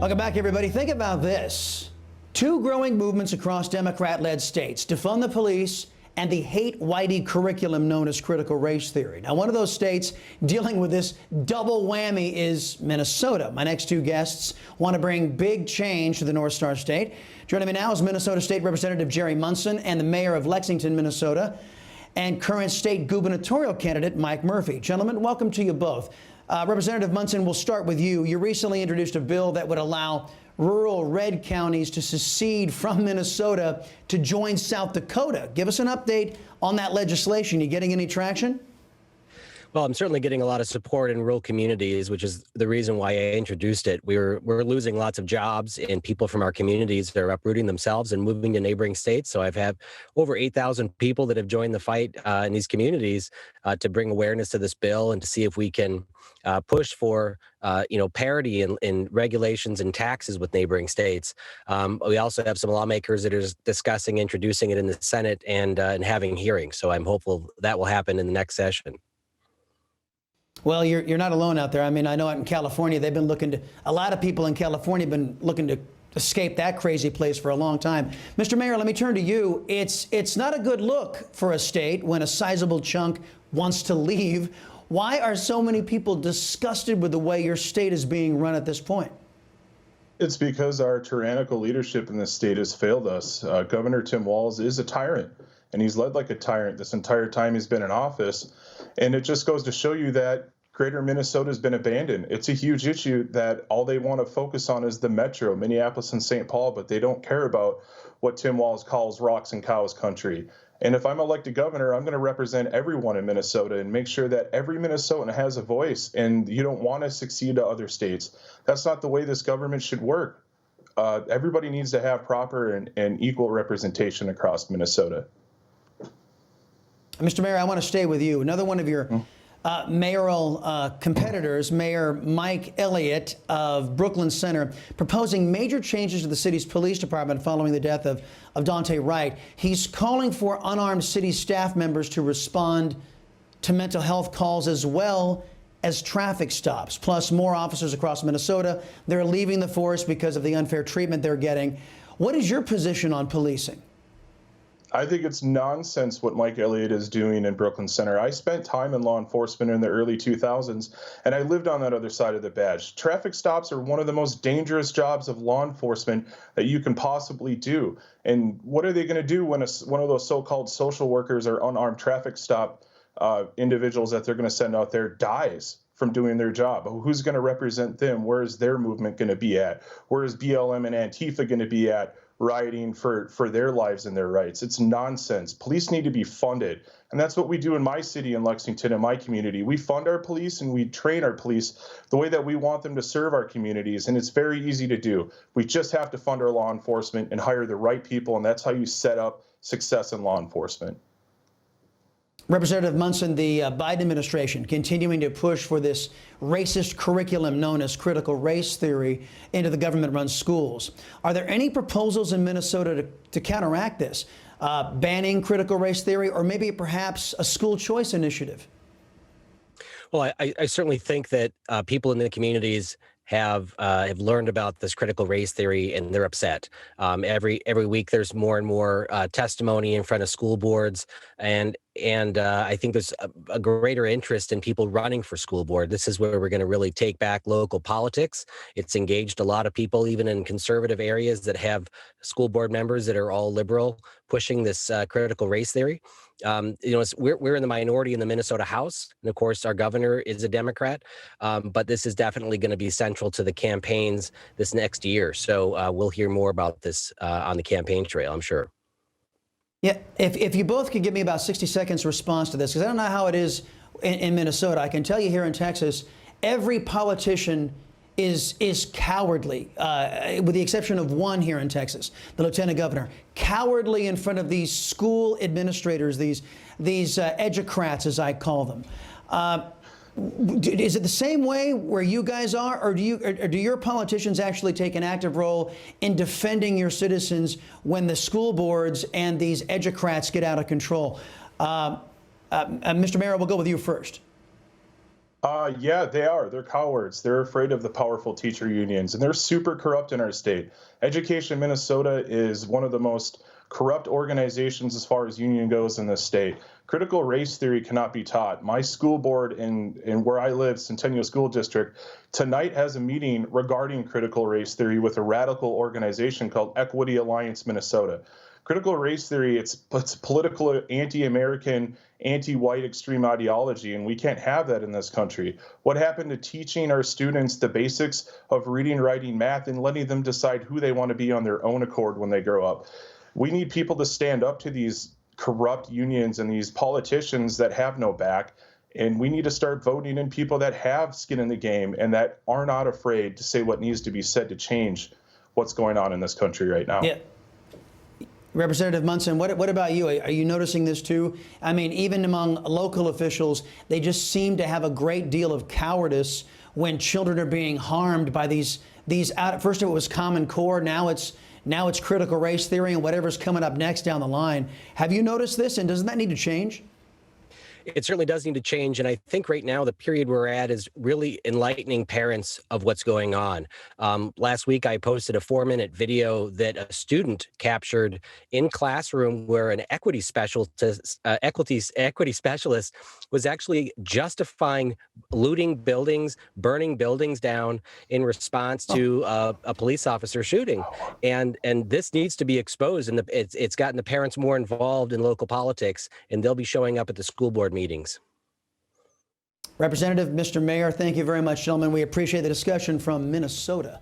Welcome back, everybody. Think about this. Two growing movements across Democrat-led states: defund the police and the hate whitey curriculum known as critical race theory. Now, one of those states dealing with this double whammy is Minnesota. My next two guests want to bring big change to the North Star State. Joining me now is Minnesota State Representative Jerry Munson and the mayor of Lexington, Minnesota, and current state gubernatorial candidate Mike Murphy. Gentlemen, welcome to you both. Representative Munson, we'll start with you. You recently introduced a bill that would allow rural red counties to secede from Minnesota to join South Dakota. Give us an update on that legislation. You getting any traction? Well, I'm certainly getting a lot of support in rural communities, which is the reason why I introduced it. We're losing lots of jobs, and people from our communities that are uprooting themselves and moving to neighboring states. So I've had over 8,000 people that have joined the fight in these communities to bring awareness to this bill and to see if we can push for parity in regulations and taxes with neighboring states. We also have some lawmakers that are discussing introducing it in the Senate and having hearings. So I'm hopeful that will happen in the next session. Well, you're not alone out there. I mean, I know out in California, they've been looking to, a lot of people in California have been looking to escape that crazy place for a long time. Mr. Mayor, let me turn to you. It's not a good look for a state when a sizable chunk wants to leave. Why are so many people disgusted with the way your state is being run at this point? It's because our tyrannical leadership in this state has failed us. Governor Tim Walz is a tyrant, and he's led like a tyrant this entire time he's been in office. And it just goes to show you that greater Minnesota has been abandoned. It's a huge issue that all they want to focus on is the metro, Minneapolis and St. Paul, but they don't care about what Tim Walz calls rocks and cows country. And if I'm elected governor, I'm going to represent everyone in Minnesota and make sure that every Minnesotan has a voice. And you don't want to succeed to other states. That's not the way this government should work. Everybody needs to have proper and equal representation across Minnesota. Mr. Mayor, I want to stay with you. Another one of your mayoral competitors, Mayor Mike Elliott of Brooklyn Center, proposing major changes to the city's police department following the death of Daunte Wright. He's calling for unarmed city staff members to respond to mental health calls as well as traffic stops. Plus, more officers across Minnesota, they're leaving the force because of the unfair treatment they're getting. What is your position on policing? I think it's nonsense what Mike Elliott is doing in Brooklyn Center. I spent time in law enforcement in the early 2000s, and I lived on that other side of the badge. Traffic stops are one of the most dangerous jobs of law enforcement that you can possibly do. And what are they going to do when one of those so-called social workers or unarmed traffic stop individuals that they're going to send out there dies from doing their job? Who's going to represent them? Where is their movement going to be at? Where is BLM and Antifa going to be at, rioting for their lives and their rights? It's nonsense. Police need to be funded. And that's what we do in my city in Lexington, in my community. We fund our police and we train our police the way that we want them to serve our communities. And it's very easy to do. We just have to fund our law enforcement and hire the right people. And that's how you set up success in law enforcement. Representative Munson, the Biden administration continuing to push for this racist curriculum known as critical race theory into the government-run schools. Are there any proposals in Minnesota to counteract this? Banning critical race theory, or maybe perhaps a school choice initiative? Well, I certainly think that people in the communities have learned about this critical race theory, and they're upset. Every week there's more and more testimony in front of school boards, and I think there's a greater interest in people running for school board. This is where we're going to really take back local politics. It's engaged a lot of people, even in conservative areas, that have school board members that are all liberal, pushing this critical race theory. We're in the minority in the Minnesota House, and of course our governor is a Democrat, but this is definitely going to be central to the campaigns this next year. So we'll hear more about this on the campaign trail, I'm sure. Yeah, if you both could give me about 60 seconds response to this, because I don't know how it is in Minnesota. I can tell you here in Texas, every politician is cowardly, with the exception of one here in Texas, the lieutenant governor, cowardly in front of these school administrators, these educrats, as I call them. Is it the same way where you guys are, or do your politicians actually take an active role in defending your citizens when the school boards and these educrats get out of control? Mr. Mayor, we'll go with you first. Yeah, they are. They're cowards. They're afraid of the powerful teacher unions, and they're super corrupt in our state. Education Minnesota is one of the most corrupt organizations as far as union goes in this state. Critical race theory cannot be taught. My school board in where I live, Centennial School District, tonight has a meeting regarding critical race theory with a radical organization called Equity Alliance Minnesota. Critical race theory, it's political, anti-American, anti-white extreme ideology, and we can't have that in this country. What happened to teaching our students the basics of reading, writing, math, and letting them decide who they want to be on their own accord when they grow up? We need people to stand up to these corrupt unions and these politicians that have no back, and we need to start voting in people that have skin in the game and that are not afraid to say what needs to be said to change what's going on in this country right now. Yeah. Representative Munson, what about you? Are you noticing this too? I mean, even among local officials, they just seem to have a great deal of cowardice when children are being harmed by these out. First it was Common Core, now it's critical race theory and whatever's coming up next down the line. Have you noticed this, and doesn't that need to change? It certainly does need to change. And I think right now the period we're at is really enlightening parents of what's going on. Last week, I posted a 4-minute video that a student captured in classroom where an equity specialist was actually justifying looting buildings, burning buildings down in response to a police officer shooting. And this needs to be exposed. And it's gotten the parents more involved in local politics, and they'll be showing up at the school board meetings. Representative, Mr. Mayor, thank you very much, gentlemen. We appreciate the discussion from Minnesota.